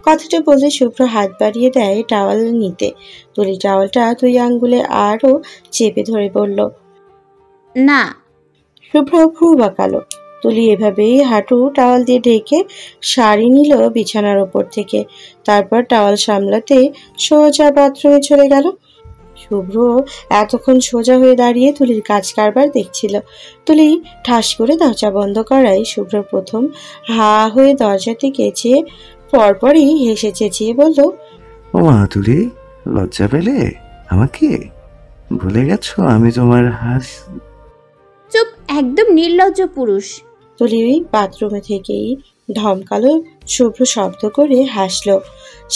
কথাটা বলে শুভ্র হাত বাড়িয়ে দেয় টাওয়াল নিতে। তুলি টাওয়ালটা 2 আঙ্গুলে আরো চেপে ধরে বলল, না। শুভ্র ভ্রু বাঁকালো। তুলি এভাবেই হাঁটু টাওয়াল দিয়ে ঢেকে শাড়ি নিল বিছানার ওপর থেকে। তারপর টাওয়াল সামলাতে সোজা বাথরুমে চলে গেল। শুভ্র এতক্ষণ সোজা হয়ে দাঁড়িয়ে তুলির কাজ কারবার দেখছিল। তুলি ঠাস করে দরজা বন্ধ করায় শুভ্র প্রথম হা হয়ে দরজা থেকে চেয়ে পরপরই হেসে চেঁচিয়ে বলল, ও মা তুলি, লজ্জা পেলে আমাকে? ভুলে গেছো আমি তোমার চুপ, একদম নির্লজ্জ পুরুষ। তুলি বাথরুমে থেকেই ধমকালো শুভ্র শব্দ করে হাসলো।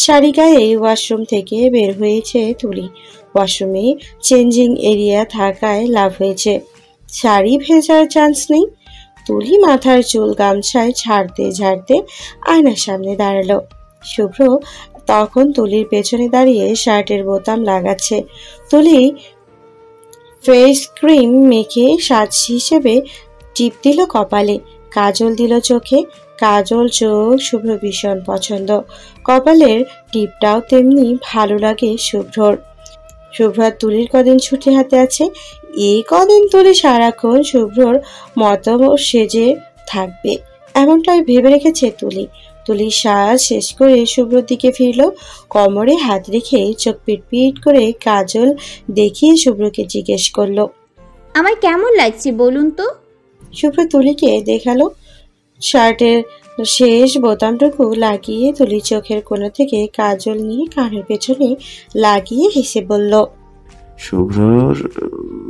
শাড়ি গায়ে ওয়াশরুম থেকে বের হয়েছে তুলি। ওয়াশরুমে চেঞ্জিং এরিয়া থাকায় লাভ হয়েছে, শাড়ি ভেজার চান্স নেই। তুলি মাথার চুল গামছায় ঝাড়তে ঝাড়তে আয়নার সামনে দাঁড়ালো। শুভ্র তখন তুলির পেছনে দাঁড়িয়ে শার্টের বোতাম লাগাচ্ছে। তুলি ফেস ক্রিম মেখে সাজ হিসেবে টিপ দিল কপালে, কাজল দিল চোখে। কাজল চোখ শুভ্র ভীষণ পছন্দ, কপালের টিপটাও তেমনি ভালো লাগে শুভ্রর। শুভ্র তুলির কদিন ছুটি হাতে আছে, এই কদিন তুলি সারাক্ষণ শুভ্রর মতো সেজে থাকবে, এমনটাই ভেবে রেখেছে তুলি। তুলি সাজ শেষ করে শুভ্রর দিকে ফিরল। কোমরে হাত রেখে চোখ পিটপিট করে কাজল দেখিয়ে শুভ্রকে জিজ্ঞেস করলো, আমার কেমন লাগছে বলুন তো? শুভ্র তুলিকে দেখালো। শার্টের শেষ বোতামটুকু লাগিয়ে তুলি চোখের কোণা থেকে কাজল নিয়ে কানের পেছনে লাগিয়ে হেসে বলল, শুভ্রর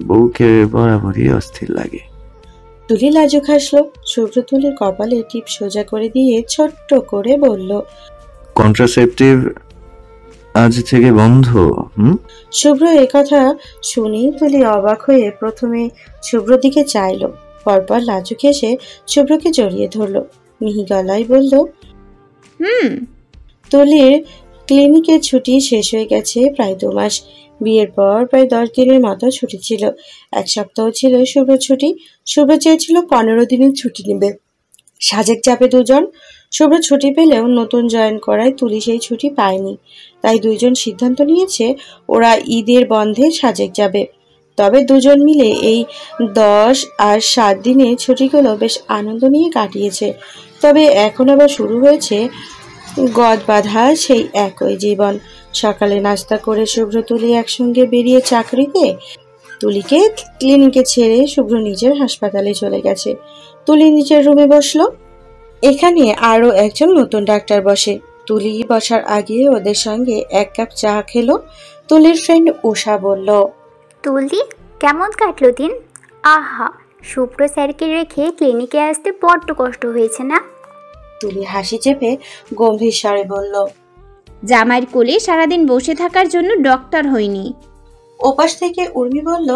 বউকে বরাবরই অস্থির লাগে। তুলি লাজুক হাসলো। শুভ্র তুলির কপালে টিপ সোজা করে দিয়ে ছোট্ট করে বলল, কন্ট্রাসেপটিভ আজ থেকে বন্ধ। শুভ্র কথা শুনি তুলি অবাক হয়ে প্রথমে শুভ্র দিকে চাইলো, পরপর লাজুক হেসে শুভ্রকে জড়িয়ে ধরলো। মিহি গলায় বলল, তুলির ক্লিনিকের ছুটি শেষ হয়ে গেছে প্রায় 2 মাস। বিয়ের পর প্রায় 10 দিনের মতো ছুটি ছিল। 1 সপ্তাহ ছিল শুভ্র ছুটি। শুভ্র চেয়েছিল 15 দিনের ছুটি নেবে। সাজেক যাবে দুজন। শুভ্র ছুটি পেলেও নতুন জয়েন করায় তুলি সেই ছুটি পায়নি। তাই দুইজন সিদ্ধান্ত নিয়েছে ওরা ঈদের বন্ধে সাজেক যাবে। তবে দুজন মিলে এই 10 আর 7 দিনের ছুটিগুলো বেশ আনন্দ নিয়ে কাটিয়েছে। তবে এখন আবার শুরু হয়েছে গদ বাঁধা সেই একই জীবন। সকালে নাস্তা করে শুভ্র তুলি একসঙ্গে বেরিয়ে চাকরিতে। তুলিকে ক্লিনিকে ছেড়ে শুভ্র নিজের হাসপাতালে চলে গেছে। তুলি নিজের রুমে বসলো। এখানে আরো একজন নতুন ডাক্তার বসে। তুলি বসার আগে ওদের সঙ্গে 1 কাপ চা খেলো। তুলির ফ্রেন্ড উষা বলল, তুলি, কেমন কাটলো দিন? আহা, শুভ্র স্যারকে রেখে ক্লিনিকে আসতে বড্ড কষ্ট হয়েছে না? তুলি হাসি চেপে গম্ভীর স্বরে বলল, জামাইয়ের কোলে সারাদিন বসে থাকার জন্য ডক্টর হইনি। ওপাশ থেকে উর্মি বলল,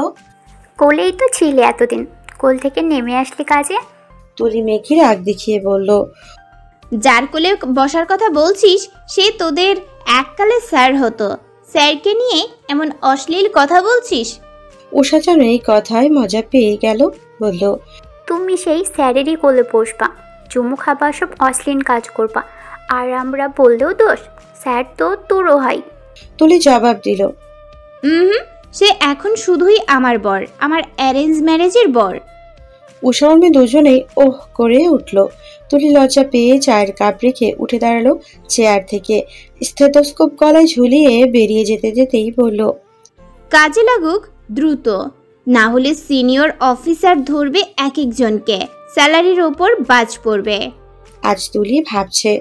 কোলেই তো ছিলে এতদিন, কোল থেকে নেমে আসলি কাজে? তুলি মেঘে রাগ দেখিয়ে বলল, যার কোলে বসার কথা বলছিস সে তোদের এককালে স্যার হতো, স্যারকে নিয়ে এমন অশ্লীল কথা বলছিস? উষা যেন এই কথায় মজা পেয়ে গেল, বলল, তুমি সেই স্যারেরই কোলে বসবা, চুমু খাবা, সব অশ্লীল কাজ করবা, আর আমরা বললেও দোষ? স্যার তো তোরও হয়। তুলি জবাব দিল, সে এখন শুধুই আমার বর, আমার অ্যারেঞ্জ ম্যারেজের বর। উষা উর্মি দুজনেই ওহ করে উঠল। তুলি লজ্জা পেয়ে চায়ের কাপ রেখে উঠে দাঁড়ালো চেয়ার থেকে। স্টেথোস্কোপ গলায় ঝুলিয়ে বেরিয়ে যেতে যেতেই বলল, কাজে লাগুক দ্রুত, না হলে সিনিয়র অফিসার ধরবে এক একজনকে, স্যালারির ওপর বাজ পড়বে। আজ তুলি ভাবছে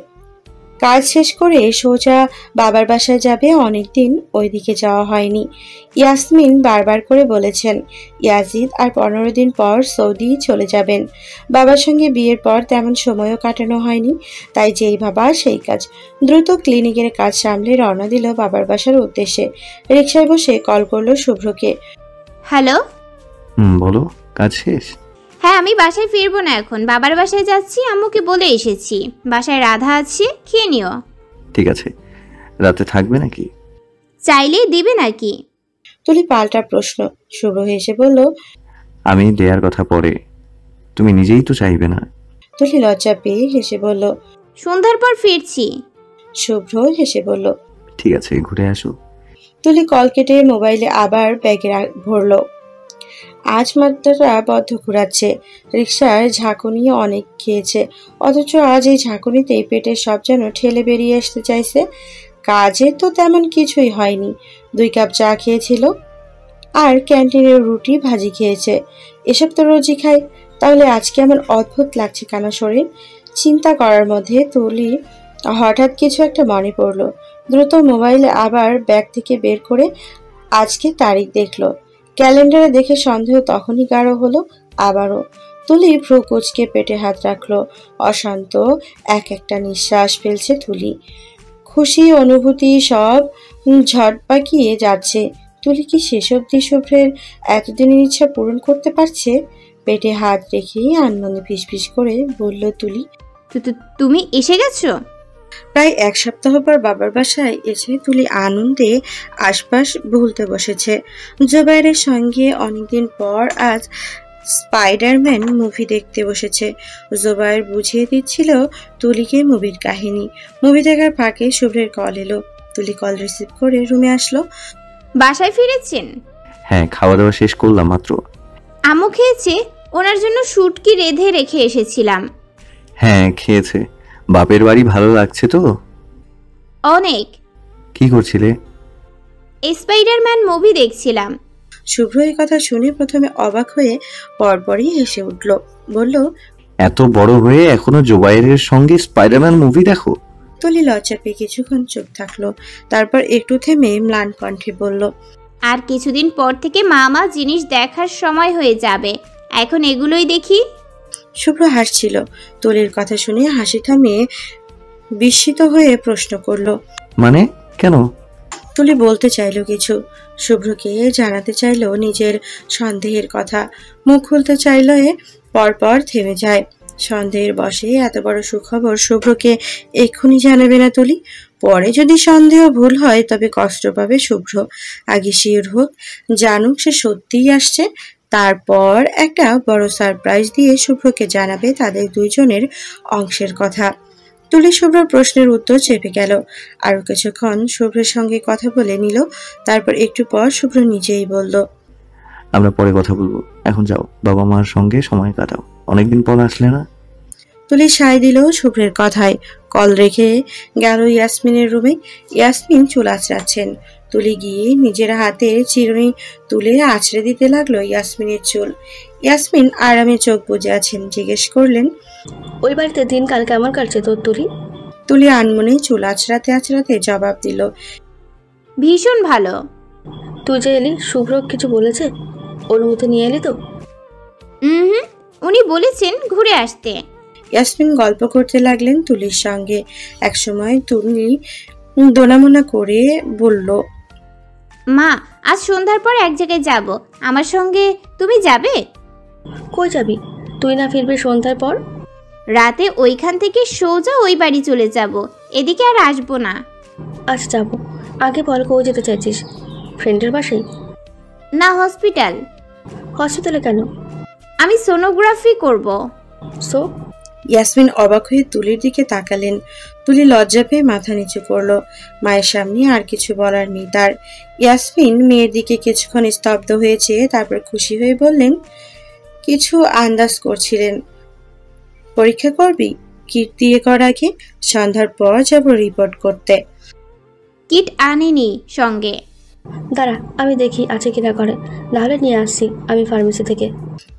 কাজ শেষ করে সোজা বাবার বাসায় যাবে। অনেকদিন ওইদিকে যাওয়া হয়নি। ইয়াসমিন বারবার করে বলেছেন ইয়াজিদ আর 15 দিন পর সৌদি চলে যাবেন। বাবার সঙ্গে বিয়ের পর তেমন সময়ও কাটানো হয়নি, তাই যেই ভাবা সেই কাজ। দ্রুত ক্লিনিকের কাজ সামলে রওনা দিল বাবার বাসার উদ্দেশ্যে। রিকশায় বসে কল করলো শুভ্রকে। হ্যালো, বলো, কাজ শেষ? হ্যাঁ, আমি বাসায় ফিরবো না এখন, বাবার বাসায় যাচ্ছি, আম্মুকে বলে এসেছি বাসায় রাধা আছে, খেয়ে নিও। ঠিক আছে, রাতে থাকবে নাকি? চাইলে দিবে নাকি? তুলি পাল্টা প্রশ্ন। শুভ্র হেসে বলল, আমি দেয়ার কথা পরে, তুমি নিজেই তো চাইবে না। তুলি লজ্জা পেয়ে হেসে বলল, সন্ধ্যার পর ফিরছি। শুভ্র হেসে বলল, ঠিক আছে, ঘুরে আসো। তুলি কল কেটে মোবাইলে আবার ব্যাগে ভরলো। আজ মাত্রাটা বদ্ধ ঘুরাচ্ছে। রিক্সার ঝাঁকুনি অনেক খেয়েছে, অথচ আজ এই ঝাঁকুনিতেই পেটের সব যেন ঠেলে বেরিয়ে আসতে চাইছে। কাজে তো তেমন কিছুই হয়নি, 2 কাপ চা খেয়েছিল আর ক্যান্টিনের রুটি ভাজি খেয়েছে। এসব তো রোজই খায়, তাহলে আজকে এমন অদ্ভুত লাগছে কেন শরীর? চিন্তা করার মধ্যে তুলি হঠাৎ কিছু একটা মনে পড়লো। দ্রুত মোবাইলে আবার ব্যাগ থেকে বের করে আজকে তারিখ দেখলো। ক্যালেন্ডারে দেখে সন্দেহ তখনই গাঢ় হলো আবারও। তুলি ভ্রু কুঁচকে পেটে হাত রাখলো। অশান্ত একটা নিঃশ্বাস ফেলছে তুলি। খুশি অনুভূতি সব ঝড় পাকিয়ে যাচ্ছে। তুলি কি শেষ অবধি শুভ্রের এতদিনের ইচ্ছা পূরণ করতে পারছে? পেটে হাত রেখেই আনন্দে ফিসফিস করে বলল তুলি, তুমি এসে গেছো? প্রায় 1 সপ্তাহ পর বাবার বাসায় এসে তুলি আনন্দে আশপাশ ভুলতে বসেছে। জুবাইরের সঙ্গে অনেকদিন পর আজ স্পাইডারম্যান মুভি দেখতে বসেছে। জুবাইর বুঝিয়ে দিচ্ছিল তুলিকে মুভির কাহিনী। মুভি দেখার ফাঁকে শুভ্রের কল এলো। তুলি কল রিসিভ করে রুমে আসলো। বাসায় ফিরেছেন? হ্যাঁ, খাওয়া দাওয়া শেষ করলাম মাত্র। আম্মু খেয়েছে, ওনার জন্য শুটকি রেঁধে রেখে এসেছিলাম। হ্যাঁ, খেয়েছে। বাপের বাড়ি ভালো লাগছে তো? অনেক। কি করছিলে? স্পাইডারম্যান মুভি দেখছিলাম। শুভ্র এই কথা শুনে প্রথমে অবাক হয়ে পরপরই হেসে উঠল। বলল, এত বড় হয়ে এখনো জুবাইরের সঙ্গে স্পাইডারম্যান মুভি দেখো? তুলি লজ্জা পেয়ে কিছুক্ষণ চুপ থাকলো। তারপর একটু থেমে ম্লান কণ্ঠে বলল, আর কিছুদিন পর থেকে মামা জিনিস দেখার সময় হয়ে যাবে, এখন এগুলোই দেখি। শুভ্র হাসছিল। তুলির কথা শুনে হাসি থামিয়ে বিস্মিত হয়ে প্রশ্ন করল, মানে কেন? তুলি বলতে চাইল কিছু, শুভ্রকে জানাতে চাইল নিজের সন্দেহের কথা। মুখ খুলতে চাইলে পরপর থেমে যায়। সন্দেহের বশে এত বড় সুখবর শুভ্রকে এক্ষুনি জানাবে না তুলি। পরে যদি সন্দেহ ভুল হয় তবে কষ্ট পাবে শুভ্র। আগে শিওর হোক, জানুক সে সত্যিই আসছে। তারপর একটা বড় সারপ্রাইজ দিয়ে শুভ্রকে জানাবে তাদের দুইজনের অংশের কথা। তুলি শুভ্রর প্রশ্নের উত্তর চেপে গেল। আরো কিছুক্ষণ শুভ্রের সঙ্গে কথা বলে নিল। তারপর একটু পর শুভ্র নিজেই বলল, আমরা পরে কথা বলবো, এখন যাও, বাবা মার সঙ্গে সময় কাটাও, অনেকদিন পর আসলে না। তুলি সায় দিল শুভ্রের কথায়। কল রেখে গেল ইয়াসমিনের রুমে। ইয়াসমিন চুল আঁচড়াচ্ছেন। তুলি গিয়ে নিজের হাতে চিরুনি তুলে আঁচড়ে দিতে লাগলো ইয়াসমিনের চুল। ইয়াসমিন আরামে চোখ বুজে আছেন। জিজ্ঞেস করলেন, ওই বাড়িতে দিনকাল কেমন কাটছে তোর তুলি? তুলি আনমনে চুল আঁচড়াতে আঁচড়াতে জবাব দিল, ভীষণ ভালো। তুই যে এলি, শুভ্র কিছু বলেছে? অনুমতি নিয়ে এলি তো? হুম, উনি বলেছেন ঘুরে আসতে। ইয়াসমিন গল্প করতে লাগলেন তুলির সঙ্গে। একসময় তুলি দোনামোনা করে বলল, মা, আজ সন্ধ্যার পর এক জায়গায় যাব, আমার সঙ্গে তুমি যাবে? কই যাবি? তুই না ফিরবি সন্ধ্যার পর? রাতে ওইখান থেকে সোজা ওই বাড়ি চলে যাব, এদিকে আর আসবো না। আজ যাবো। আগে বল, কই যেতে চাইছিস? ফ্রেন্ডের বাসায়? না, হসপিটাল। হসপিটালে কেন? আমি সোনোগ্রাফি করব। সো? ইয়াসমিন অবাক হয়ে তুলির দিকে তাকালেন। তুলি লজ্জা পেয়ে মাথা নিচু করলো। মায়ের সামনে আর কিছু বলার নেই তার। ইয়াসমিন মেয়ের দিকে কিছুক্ষণ স্তব্ধ হয়েছে, তারপর খুশি হয়ে বললেন, কিছু আন্দাজ করছিলেন? পরীক্ষা করবি? কিট দিয়ে কর আগে, সন্ধ্যার পর যাব রিপোর্ট করতে। কিট আনিনি সঙ্গে। দাঁড়া, আমি দেখি আছে কিনা করে, নাহলে নিয়ে আসছি আমি ফার্মেসি থেকে।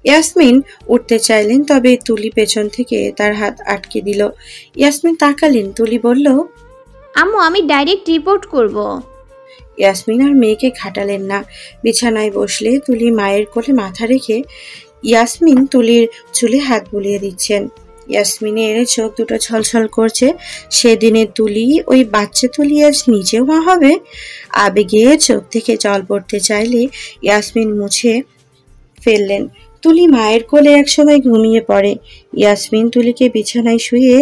ইয়াসমিন উঠতে চাইলেন, তবে তুলি পেছন থেকে তার হাত আটকে দিল। ইয়াসমিন তাকালেন। তুলি বলল, আম্মু, আমি ডাইরেক্ট রিপোর্ট করব। ইয়াসমিন আর মেয়েকে খাটালেন না। বিছানায় বসলে তুলি মায়ের কোলে মাথা রেখে ইয়াসমিন তুলির চুলে হাত বুলিয়ে দিচ্ছেন। ইয়াসমিনের চোখ দুটো ছলছল করছে। সেদিনে তুলি, ওই বাচ্চা তুলি আজ নিজেও মা হবে। আবেগে চোখ থেকে জল পড়তে চাইলে ইয়াসমিন মুছে ফেললেন। তুলি মায়ের কোলে একসময় ঘুমিয়ে পড়ে। ইয়াসমিন তুলিকে বিছানায় শুয়ে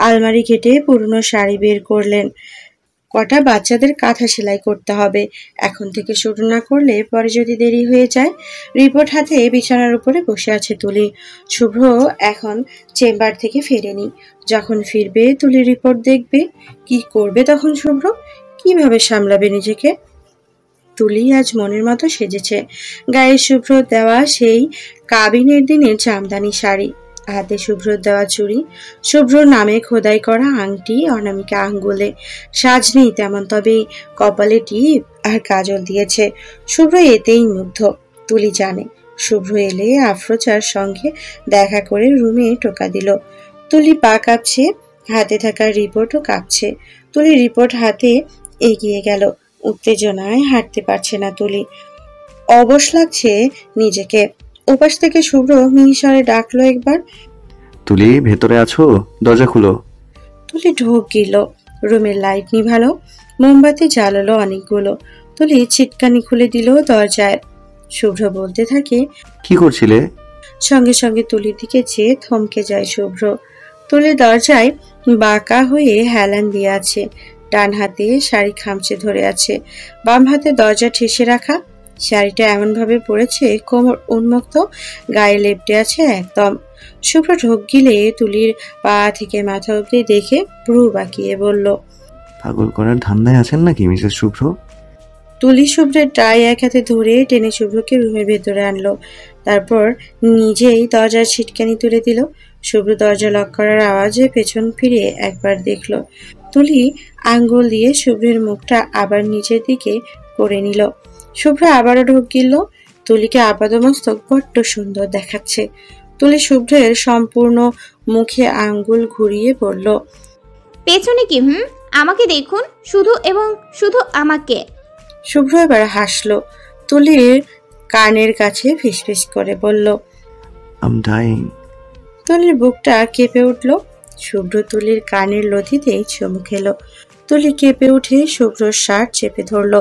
আলমারি ঘেটে পুরনো শাড়ি বের করলেন। কটা বাচ্চাদের কাঁথা সেলাই করতে হবে, এখন থেকে শুরু না করলে পরে যদি দেরি হয়ে যায়। রিপোর্ট হাতে বিছানার উপরে বসে আছে তুলি। শুভ্র এখন চেম্বার থেকে ফেরেনি। যখন ফিরবে তুলি রিপোর্ট দেখবে। কি করবে তখন শুভ্র? কিভাবে সামলাবে নিজেকে? তুলি আজ মনের মতো সেজেছে। গায়ে শুভ্র দেওয়া সেই কাবিনের দিনের জামদানি শাড়ি, হাতে শুভ্র দেওয়া চুড়ি, শুভ্র নামে খোদাই করা আংটি, অনামিকা আঙ্গুলে। সাজ নেই তেমন, তবে কপালে টিপ আর কাজল দিয়েছে। শুভ্র এতেই মুগ্ধ। তুলি জানে শুভ্র এলে আফরোজার সঙ্গে দেখা করে রুমে টোকা দিল। তুলি পা কাঁপছে, হাতে থাকা রিপোর্টও কাঁপছে। তুলি রিপোর্ট হাতে এগিয়ে গেল। উত্তেজনায় হাঁটতে পারছে না তুলি, অবশ লাগছে নিজেকে। ওপাশ থেকে শুভ্র মিহিসরে ডাকলো একবার, তুলি ভেতরে আছো? দরজা খুলো। তুলি ঢোক গেল। রুমের লাইট নিভালো, মোমবাতি জ্বালালো অনেকগুলো। তুলি ছিটকানি খুলে দিল দরজায়। শুভ্র বলতে থাকে, কি করছিলে? সঙ্গে সঙ্গে তুলির দিকে চেয়ে থমকে যায় শুভ্র। তুলি দরজায় বাঁকা হয়ে হেলান দিয়ে আছে, ডান হাতে শাড়ি খামচে ধরে আছে, বাম হাতে দরজা ঠেসে রাখা। শাড়িটা এমন ভাবে পড়েছে কোমর উন্মুক্ত, গায়ে লেপটে আছে একদম। শুভ্র ঢোক গিলে তুলির পা থেকে মাথা অব্দি দেখে ভ্রু বাঁকিয়ে বলল, পাগল করার ধান্দায় আছেন নাকি মিসেস শুভ্র? তুলি শুভ্রের টাই এক হাতে ধরে টেনে শুভ্রকে রুমের ভেতরে আনলো। তারপর নিজেই দরজার ছিটকানি তুলে দিল। শুভ্র দরজা লক করার আওয়াজে পেছন ফিরে একবার দেখলো। তুলি আঙ্গুল দিয়ে শুভ্রের মুখটা আবার নিচের দিকে করে নিল। শুভ্র আবারও ঢোক গিলল। তুলিকে আপাদমস্তক বড্ড সুন্দর দেখাচ্ছে। তুলি শুভ্রের সম্পূর্ণ মুখে আঙ্গুল ঘুরিয়ে বলল, পেছনে কি? আমাকে দেখুন, শুধু এবং শুধু আমাকে। শুভ্র এবার হাসলো। তুলির কানের কাছে ফিসফিস করে বলল, আম ডাইং। তুলির বুকটা কেঁপে উঠল। শুভ্র তুলির কানের লথিতে চুমু খেলো। তুলি কেঁপে উঠে শুভ্রর শার্ট চেপে ধরল।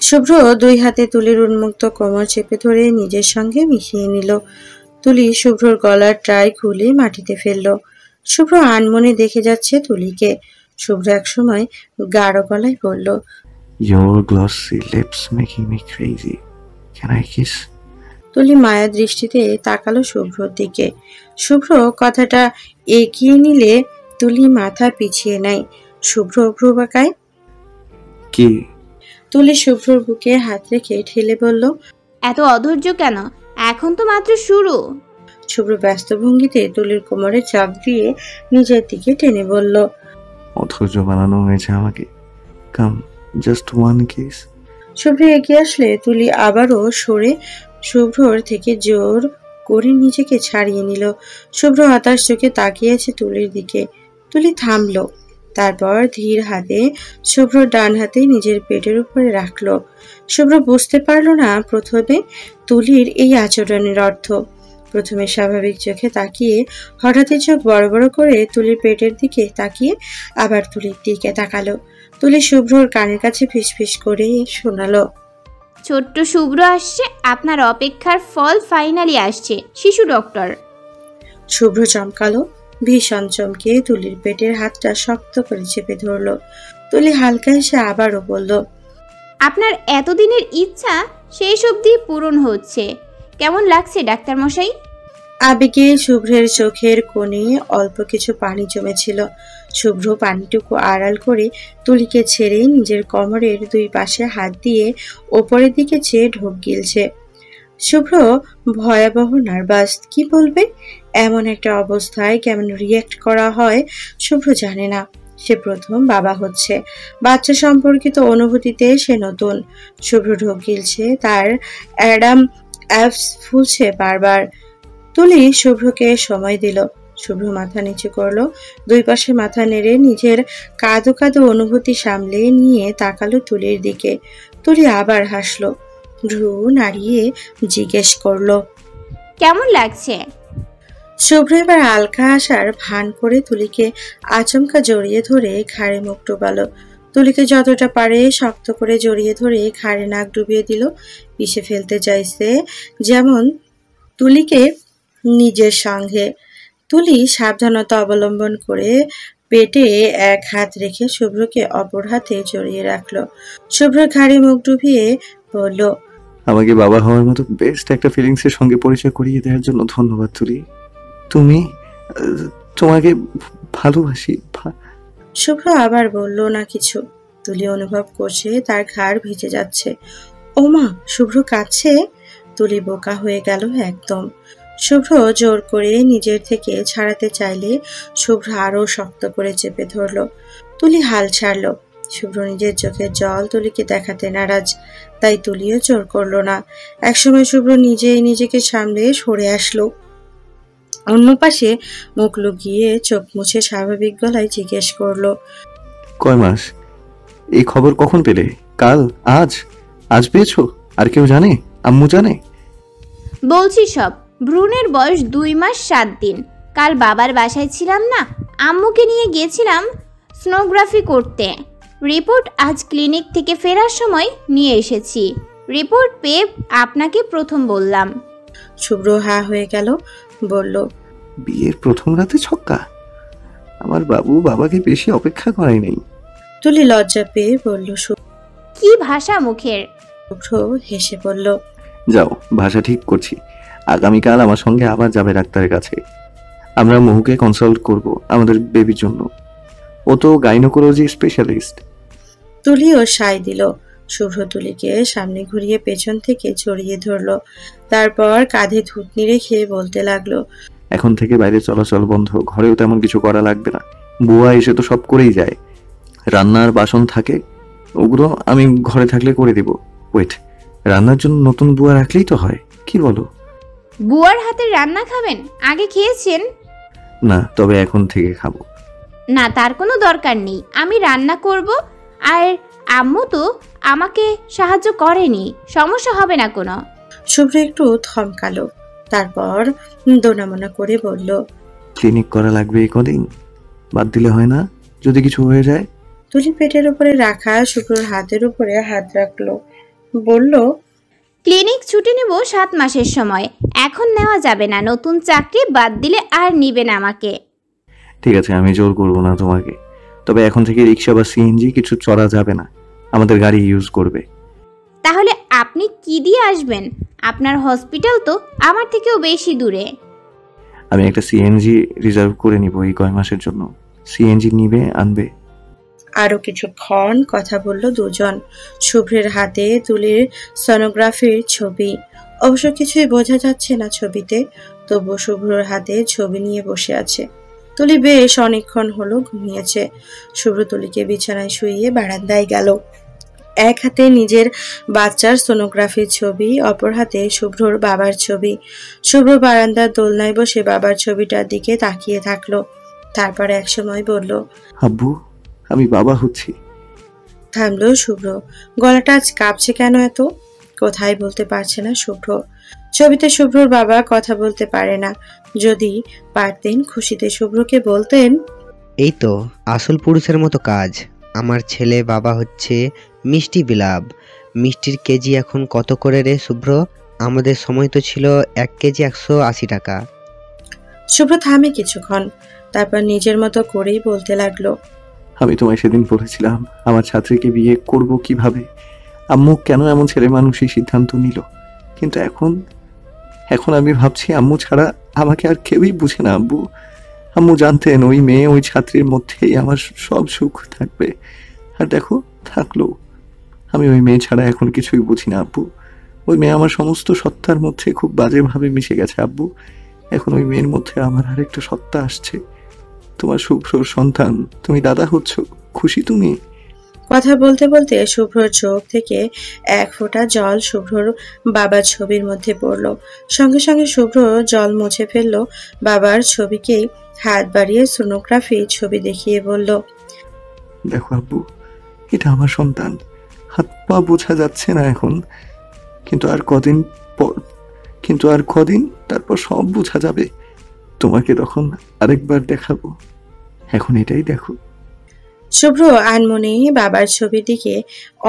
শুভ্র দুই হাতে তুলির উন্মুক্ত কোমর চেপে ধরে নিজের সঙ্গে মিশিয়ে নিল। তুলি শুভ্রর গলার টাই খুলে মাটিতে ফেলল। শুভ্র আনমনে দেখে যাচ্ছে তুলিকে। শুভ্র একসময় গাঢ় গলায় বলল, Your glossy lips making me crazy. Can I kiss? তুলি মায়া দৃষ্টিতে তাকালো শুভ্রর দিকে। শুভ্র কথাটা এগিয়ে নিলে তুলি মাথা পিছিয়ে নেয়। শুভ্র ভ্রু বাঁকায়। কি? তুলি শুভ্রর বুকে হাত রেখে ঠেলে বলল, এত অধৈর্য কেন? এখন তো মাত্র শুরু। শুভ্র ব্যস্ত ভঙ্গিতে তুলির কোমরে চাপ দিয়ে নিজের দিকে টেনে বলল, অধৈর্য বানানো হয়েছে আমাকে। কাম, জাস্ট ওয়ান কিস। শুভ্র এগিয়ে আসলে তুলি আবারও সরে শুভ্রর থেকে জোর করে নিজেকে ছাড়িয়ে নিল। শুভ্র হতাশ চোখে তাকিয়েছে তুলির দিকে। তুলি থামলো। তারপর ধীর হাতে শুভ্র ডান হাতে নিজের পেটের উপরে রাখলো। শুভ্র বুঝতে পারলো না প্রথমে তুলির এই আচরণের অর্থ। প্রথমে স্বাভাবিক চোখে তাকিয়ে হঠাৎই চোখ বড় বড় করে তুলির পেটের দিকে তাকিয়ে আবার তুলির দিকে তাকালো। তুলি শুভ্রর কানের কাছে ফিসফিস করে শোনালো, ছোট্ট শুভ্র আসছে, আপনার অপেক্ষার ফল ফাইনালি আসছে, শিশু ডক্টর। শুভ্র চমকালো। ভীষণ চমকে তুলির পেটের হাতটা শক্ত করে চেপে ধরলো। তুলি হালকা এসে আবারও বলল, আপনার এতদিনের ইচ্ছা শেষ অবধি পূরণ হচ্ছে। কেমন লাগছে ডাক্তার মশাই? আবেগে শুভ্রের চোখের কোণে অল্প কিছু পানি জমেছিল। শুভ্র পানিটুকু আড়াল করে তুলিকে ছেড়ে নিজের কোমরের দুই পাশে হাত দিয়ে ওপরের দিকে চেয়ে ঢোক গিলছে। শুভ্র ভয়াবহ নার্ভাস। কি বলবে? এমন একটা অবস্থায় কেমন রিয়্যাক্ট করা হয় শুভ্র জানে না। সে প্রথম বাবা হচ্ছে। বাচ্চা সম্পর্কিত অনুভূতিতে সে নতুন। শুভ্র ঢোক গিলছে, তার অ্যাডাম অ্যাপস ফুলছে বারবার। তুলি শুভ্রকে সময় দিল। শুভ্র মাথা নিচু করলো। দুই পাশে মাথা নেড়ে নিজের কাঁদো কাঁদো অনুভূতি সামলে নিয়ে তাকালো তুলির দিকে। তুলি আবার হাসলো। ভ্রু নাড়িয়ে জিজ্ঞেস করলো, কেমন লাগছে? শুভ্র এবার আলকা আসার ভান করে তুলিকে আচমকা জড়িয়ে ধরে ঘাড়ে মুখ ডুবালো। তুলিকে যতটা পারে শক্ত করে জড়িয়ে ধরে ঘাড়ে নাক ডুবিয়ে দিল। পিষে ফেলতে চাইছে যেমন তুলিকে নিজের সঙ্গে। তুলি সাবধানতা অবলম্বন করে পেটে এক হাত রেখে শুভ্রকে অপর হাতে জড়িয়ে রাখলো। শুভ্র ঘাড়ে মুখ ডুবিয়ে বলল, আমাকে বাবা হওয়ার মতো বেস্ট একটা ফিলিংসের সঙ্গে পরিচয় করিয়ে দেওয়ার জন্য ধন্যবাদ তুলি। তুমি তোমাকে ভালোবাসি। শুভ্র আবার বলল না কিছু। তুলি অনুভব করছে তার ঘাড় ভিজে যাচ্ছে। ওমা, শুভ্র কাঁদছে। তুলি বোকা হয়ে গেল একদম। শুভ্র জোর করে নিজের থেকে ছাড়াতে চাইলে শুভ্র আরো শক্ত করে চেপে ধরল। তুলি হাল ছাড়ল। শুভ্র নিজের চোখের জল তুলিকে দেখাতে নারাজ, তাই তুলিও জোর করল না। একসময় শুভ্র নিজেই নিজেকে সামলে সরে আসলো। অন্য পাশে মুখ লুকিয়ে চোখ মুছে স্বাভাবিক গলায় জিজ্ঞেস করলো, কয় মাস? এই খবর কখন পেলে? কাল? আজ? আজ পেয়েছো? আর কেউ জানে? আম্মু জানে? বলছি সব। ভ্রূণের বয়স 2 মাস 7 দিন। কাল বাবার বাসায় ছিলাম না, আম্মুকে নিয়ে গিয়েছিলাম সোনোগ্রাফি করতে। রিপোর্ট আজ ক্লিনিক থেকে ফেরার সময় নিয়ে এসেছি। রিপোর্ট পেয়ে আপনাকে প্রথম বললাম। শুভ্র হা হয়ে গেল, বলল, বিয়ের প্রথম রাতে ছক্কা? আমার বাবু বাবাকে বেশি অপেক্ষা করাই নেই। তুলি লজ্জা পেয়ে বলল। কি ভাষা মুখের! শুভ্র হেসে বলল, যাও, ভাষা ঠিক করছি। আগামীকাল আমার সঙ্গে আবার যাবে ডাক্তারের কাছে। আমরা মহুকে কনসাল্ট করব আমাদের বেবির জন্য। ও তো গাইনোকোলজি স্পেশালিস্ট। তুলিও সায় দিল। শুভ্র তুলিকে সামনে ঘুরিয়ে পেছন থেকে জড়িয়ে ধরলো। তারপর কাঁধে থুতনি রেখে বলতে লাগলো, এখন থেকে বাইরে চলাচল বন্ধ, ঘরেও তেমন কিছু করা লাগবে না। বুয়া এসে তো সব করেই যায়। রান্নার বাসন থাকে, ওগুলো আমি ঘরে থাকলে করে দিব। ওয়েট, রান্নার জন্য নতুন বুয়া রাখলেই তো হয়, কি বলো? বুয়ার হাতের রান্না খাবেন? আগে খেয়েছেন? না, তবে এখন থেকে খাবো। না, তার কোনো দরকার নেই। আমি রান্না করব। আর আম্মু তো আমাকে সাহায্য করেনি, সমস্যা হবে না কোনো। শুভ্র একটু থমকালো, তারপর দোনামোনা করে বলল, ক্লিনিক করা লাগবে এই কদিন, বাদ দিলে হয় না যদি কিছু হয়ে যায়। তুলি পেটের উপরে রাখা শুভ্রর হাতের উপরে হাত রাখলো, বলল, ক্লিনিক ছুটি নেব 7 মাসের সময়। এখন নেওয়া যাবে না, নতুন চাকরি বাদ দিলে আর নিবে না আমাকে। ঠিক আছে, আমি জোর করবো না তোমাকে। তবে এখন থেকে রিক্সা বা সিএনজি কিছু চড়া যাবে না, আমাদের গাড়ি ইউজ করবে। তাহলে আপনি কি দিয়ে আসবেন? আপনার হসপিটাল তো আমার থেকেও বেশি দূরে। আমি একটা সিএনজি রিজার্ভ করে নিব এই কয় মাসের জন্য। সিএনজি নিবে, আনবে। আরো কিছুক্ষণ কথা বলল দুজন। শুভ্রের হাতে তুলির সোনোগ্রাফির ছবি। অবশ্য কিছুই বোঝা যাচ্ছে না ছবিতে, তবু শুভ্রর হাতে ছবি নিয়ে বসে আছে। তুলি বেশ অনেকক্ষণ হলো ঘুমিয়েছে। শুভ্র তুলিকে বিছানায় শুইয়ে বারান্দায় গেল। এক হাতে নিজের বাচ্চার সোনোগ্রাফির ছবি, অপর হাতে শুভ্রর বাবার ছবি। শুভ্র বারান্দার দোলনায় বসে বাবার ছবিটার দিকে তাকিয়ে থাকলো। তারপর এক সময় বলল, আব্বু, আমি বাবা হচ্ছি। থামলো শুভ্র। গলাটা আজ কাঁপছে কেন এত? কোথায় বলতে পারছে না শুভ্র। ছবিতে শুভ্রর বাবা কথা বলতে পারে না। যদি পারতেন খুশিতে শুভ্রকে বলতেন, এই তো আসল পুরুষের মতো কাজ। আমার ছেলে বাবা হচ্ছে মিষ্টি বিলাপ। মিষ্টির কেজি এখন কত করে রে শুভ্র? আমাদের সময় তো ছিল 1 কেজি 180 টাকা। শুভ্র থামে কিছুক্ষণ, তারপর নিজের মতো করেই বলতে লাগলো, আমি তোমায় সেদিন বলেছিলাম আমার ছাত্রীকে বিয়ে করব কিভাবে। আম্মু কেন এমন ছেলে মানুষই সিদ্ধান্ত নিল। কিন্তু এখন আমি ভাবছি আম্মু ছাড়া আমাকে আর কেউই বুঝে না। আব্বু, আম্মু জানতেন ওই মেয়ে ওই ছাত্রীর মধ্যেই আমার সব সুখ থাকবে। আর দেখো, থাকলো। আমি ওই মেয়ে ছাড়া এখন কিছুই বুঝি না আব্বু। ওই মেয়ে আমার সমস্ত সত্তার মধ্যে খুব বাজেভাবে মিশে গেছে আব্বু। এখন ওই মেয়ের মধ্যে আমার আরেকটা সত্তা আসছে। তোমার শুভ্রর সন্তান, তুমি দাদা হচ্ছ, খুশি তুমি? কথা বলতে বলতে শুভ্রর চোখ থেকে এক ফোঁটা জল শুভ্রর বাবার ছবির মধ্যে পড়ল। সঙ্গে সঙ্গে শুভ্র জল মুছে ফেলল। বাবার ছবিকে হাত বাড়িয়ে সোনোগ্রাফি ছবি দেখিয়ে বলল, দেখো আব্বু, এটা আমার সন্তান। হাত পা বোঝা যাচ্ছে না এখন, কিন্তু আর কদিন তারপর সব বোঝা যাবে। তোমাকে তখন আরেকবার দেখাবো, এখন এটাই দেখো। শুভ্র আনমনে বাবার ছবির দিকে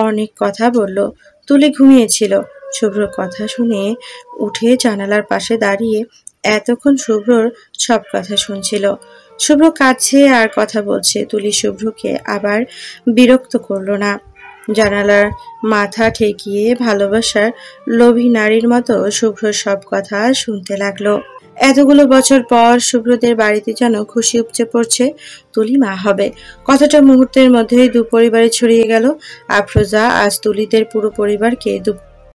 অনেক কথা বলল। তুলি ঘুমিয়েছিল। শুভ্রর কথা শুনে উঠে জানালার পাশে দাঁড়িয়ে এতক্ষণ শুভ্রর সব কথা শুনছিল। শুভ্র কাছে আর কথা বলছে। তুলি শুভ্রকে আবার বিরক্ত করলো না। জানালার মাথা ঠেকিয়ে ভালোবাসার লোভী নারীর মতো শুভ্র সব কথা শুনতে লাগলো। এতগুলো বছর পর শুভ্রদের বাড়িতে যেন খুশি উপচে পড়ছে। তুলি মা হবে কথাটা মুহূর্তের মধ্যেই দু পরিবারে ছড়িয়ে গেল। আফরোজা আজ তুলিদের পুরো পরিবারকে